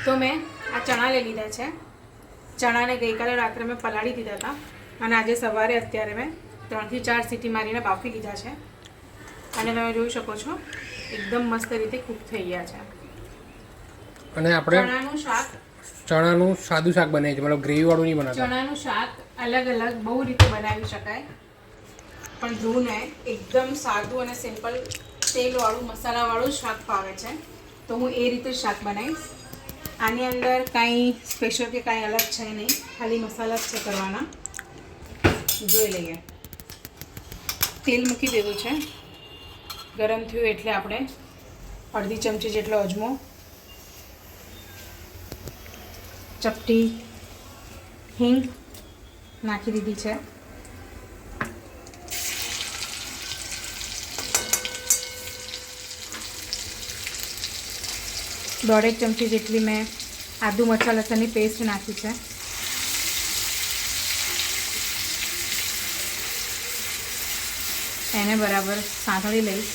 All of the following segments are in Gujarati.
તો મેં આ ચણા લઈ લીધા છે. ચણાને ગઈકાલે રાત્રે મેં પલાળી દીધા હતા અને આજે સવારે અત્યારે મેં 3 થી 4 સીટી મારીને બાફી લીધા છે અને તમે જોઈ શકો છો એકદમ મસ્ત રીતે કૂક થઈ ગયા છે. અને આપણે ચણાનું સાદું શાક બનાવીએ છીએ, મતલબ ગ્રેવી વાળું નહીં બનાવતા. ચણાનું શાક અલગ અલગ બહુ રીતે બનાવી શકાય, પણ ધ્રુવને એકદમ સાદું અને સિમ્પલ તેલવાળું મસાલાવાળું શાક ભાવે છે, તો હું એ રીતે શાક બનાવીશ. આની અંદર કાંઈ સ્પેશિયલ કે કાંઈ અલગ છે નહીં, ખાલી મસાલા જ છે કરવાના. જોઈ લઈએ. તેલ મૂકી દીધું છે, ગરમ થયું એટલે આપણે અડધી ચમચી જેટલો અજમો, ચપટી હિંગ નાખી દીધી છે. દોઢેક ચમચી જેટલી મેં આદુ મરચાં લસણની પેસ્ટ નાખી છે. એને બરાબર સાંતળી લઈશ.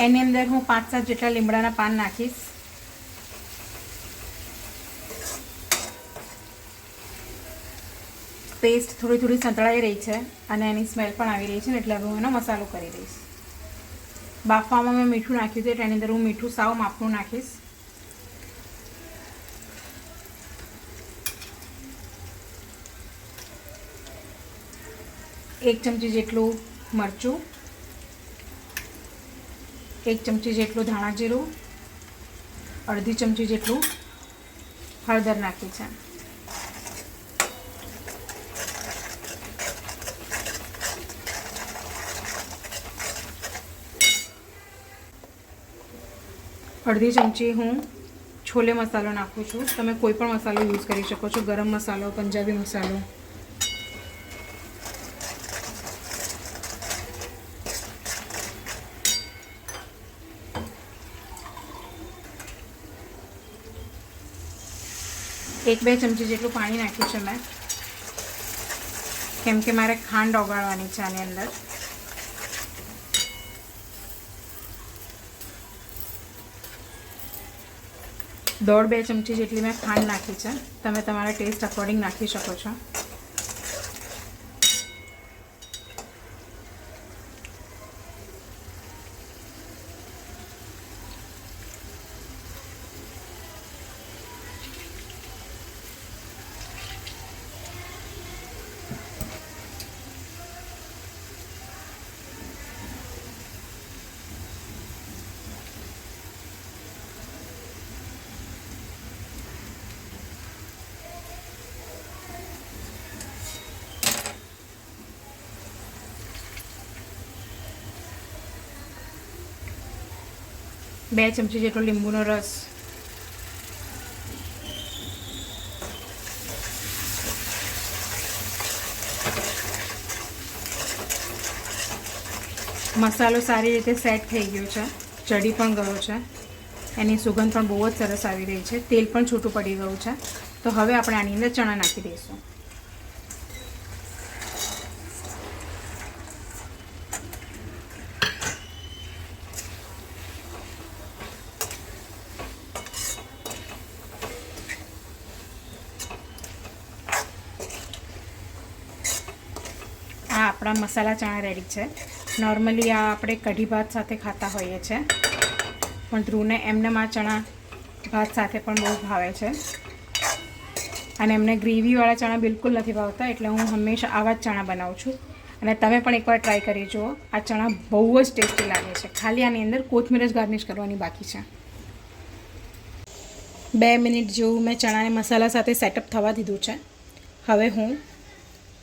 એની અંદર હું 5-7 જેટલા લીમડાના પાન નાખીશ. પેસ્ટ થોડી થોડી સંતળાઈ રહી છે અને એની સ્મેલ પણ આવી રહી છે, એટલે હવે હું એનો મસાલો કરી દઈશ. બાફવામાં મેં મીઠું નાખ્યું છે, એની અંદર હું મીઠું સાવ માપનું નાખીશ. એક ચમચી જેટલું મરચું, 1 ચમચી જેટલું ધાણા જીરું, અડધી ચમચી જેટલું હળદર નાખી છે. અડધી ચમચી હું છોલે મસાલો નાખું છું. તમે કોઈ પણ મસાલો યુઝ કરી શકો છો, ગરમ મસાલો, પંજાબી મસાલો. એક બે ચમચી જેટલું પાણી નાખ્યું છે મેં, કેમ કે મારે ખાંડ ઓગાળવાની છે આની અંદર. દોઢ બે ચમચી જેટલી મેં ખાંડ નાખી છે. તમે તમારા ટેસ્ટ અકોર્ડિંગ નાખી શકો છો. બે ચમચી જેટલો લીંબુનો રસ, મસાલો સારી રીતે સેટ થઈ ગયો છે, ચડી પણ ગયો છે, એની સુગંધ પણ બહુ જ સરસ આવી રહી છે, તેલ પણ છૂટું પડી ગયું છે. તો હવે આપણે આની અંદર ચણા નાખી દઈશું. આ આપણા મસાલા ચણા રેડી છે. નોર્મલી આ આપણે કઢી ભાત સાથે ખાતા હોઈએ છીએ, પણ ધ્રુવને એમને આ ચણા ભાત સાથે પણ બહુ ભાવે છે અને એમને ગ્રેવીવાળા ચણા બિલકુલ નથી ભાવતા, એટલે હું હંમેશા આવા જ ચણા બનાવું છું. અને તમે પણ એકવાર ટ્રાય કરી જુઓ. આ ચણા બહુ જ ટેસ્ટી લાગે છે. ખાલી આની અંદર કોથમીર જ ગાર્નિશ કરવાની બાકી છે. 2 મિનિટ જેવું મેં ચણાને મસાલા સાથે સેટઅપ થવા દીધું છે. હવે હું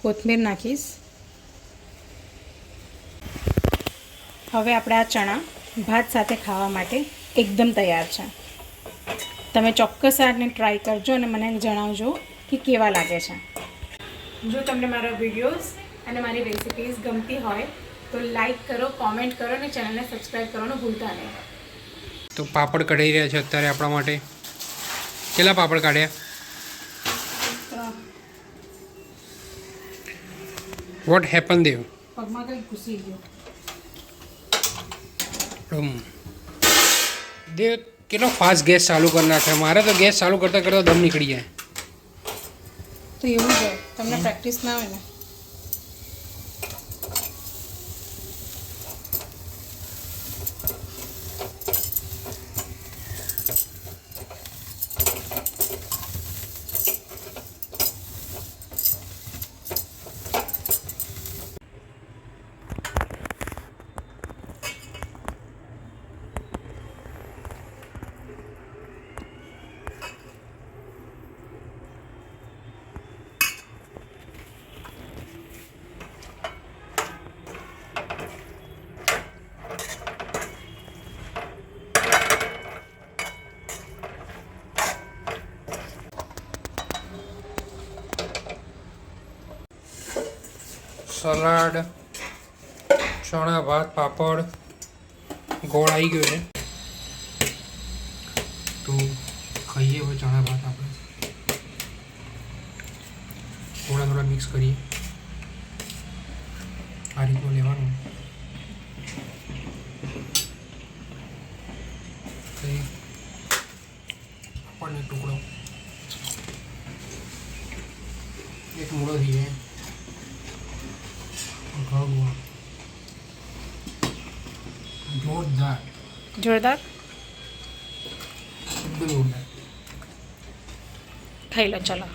કોથમીર નાખીશ. હવે આપણે આ ચણા ભાત સાથે ખાવા માટે એકદમ તૈયાર છે. તમે ચોક્કસ આને ટ્રાય કરજો અને મને જણાવજો કે કેવા લાગે છે. જો તમને મારા વિડીયોઝ અને મારી રેસિપીઝ ગમતી હોય તો લાઈક કરો, કોમેન્ટ કરો અને ચેનલને સબસ્ક્રાઈબ કરવાનું ભૂલતા નહીં. તો પાપડ કઢાઈ રહ્યા છે અત્યારે આપણા માટે. કેટલા પાપડ કાઢ્યા? What happened there? પગમાં કંઈક ઘૂસી ગયો. દેખ કેટલો ફાસ્ટ ગેસ ચાલુ કરી નાખે. મારે તો ગેસ ચાલુ કરતાં કરતાં દમ નીકળી જાય. તો એવું જ હોય, તમને પ્રેક્ટિસ ના હોય ને. સલાડ, ચણા ભાત, પાપડ, ગોળ આવી ગયો છે. તો ખાઈએ હવે ચણા ભાત આપણે. થોડા મિક્સ કરીએ. આ રીતનું લેવાનું. પાપડનો ટુકડો એક મૂળો થઈ જાય. જોરદાર જોરદાર. એકદમ જોરદાર. ખાઈ લો, ચલો.